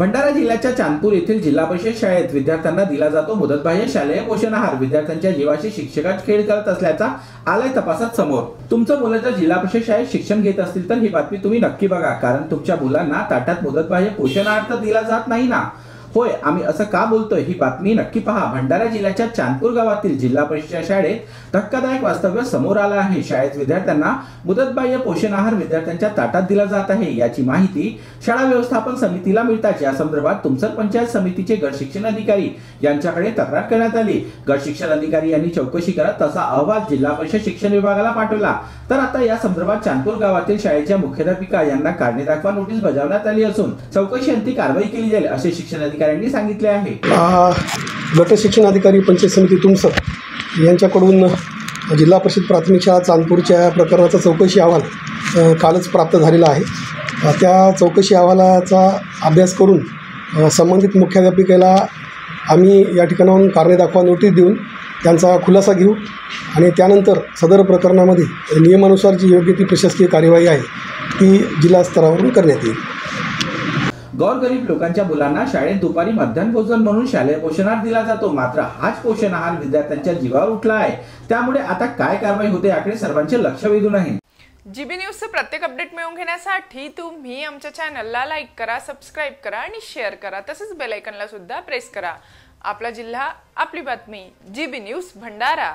भंडारा जिल्ह्याच्या चांदपूर येथील जिल्हा परिषद शाळेत विद्यार्थ्यांना दिला जातो मुदतबाह्य शालेय पोषण आहार। विद्यार्थ्यांच्या जीवाशी शिक्षकाच खेळ करत असल्याचा आलाय तपासात समोर। तुमचं मुलं जर जिल्हा परिषद शाळेत शिक्षण घेत असतील तर ही बातमी तुम्ही नक्की बघा, कारण तुमच्या मुलांना ताटात मुदतबाह्य पोषण आहार तर दिला जात नाही ना। होय, आम्ही असं का बोलतोय ही बातमी नक्की पहा। भंडारा जिल्ह्याच्या चांदपूर गावातील जिल्हा परिषद शाळेत धक्कादायक वास्तव्य समोर आलं आहे। शाळेत विद्यार्थ्यांना मुदतबाह्य पोषण आहार विद्यार्थ्यांच्या ताटात दिला जात आहे, याची माहिती शाळा व्यवस्थापन समितीला मिळताच या संदर्भात तुमसर पंचायत समितीचे गट शिक्षण अधिकारी यांच्याकडे तक्रार करण्यात आली। गट शिक्षण अधिकारी यांनी चौकशी करत तसा अहवाल जिल्हा परिषद शिक्षण विभागाला पाठवला। तर आता या संदर्भात चांदपूर गावातील शाळेच्या मुख्याध्यापिका यांना कारणे दाखवा नोटीस बजावण्यात आली असून चौकशीअंती कारवाई केली जाईल असे शिक्षण अधिकाऱ्यांनी सांगितले आहे। गट शिक्षण अधिकारी पंचायत समिती तुमसर यांच्याकडून जिल्हा परिषद प्राथमिक शाळा चांदपूरच्या प्रकरणाचा चौकशी अहवाल कालच प्राप्त झालेला आहे। त्या चौकशी अहवालाचा अभ्यास करून संबंधित मुख्याध्यापिकेला आम्ही या ठिकाणाहून कारणे दाखवा नोटीस देऊन त्यांचा खुलासा घेऊ आणि त्यानंतर सदर प्रकरणामध्ये नियमानुसार जी योग्य ती प्रशासकीय कार्यवाही आहे ती जिल्हा स्तरावरून करण्यात येईल। गोरगरीब लोकांच्या मुलांना शाळेत दुपारी मध्यान्ह भोजन म्हणून शालेय पोषण आहार दिला जातो, मात्र हाच पोषण आहार विद्यार्थ्यांच्या जीवावर उठला आहे। त्यामुळे आता काय कारवाई होते याकडे सर्वांचे लक्ष वेधून आहे। जीबी न्यूजचे प्रत्येक अपडेट मिळवून घेण्यासाठी तुम्ही आमच्या चॅनलला लाईक करा, सबस्क्राइब करा आणि शेअर करा, तसेच बेल आयकॉनला सुद्धा प्रेस करा। आपला जिल्हा आपली बातमी, जीबी न्यूज भंडारा।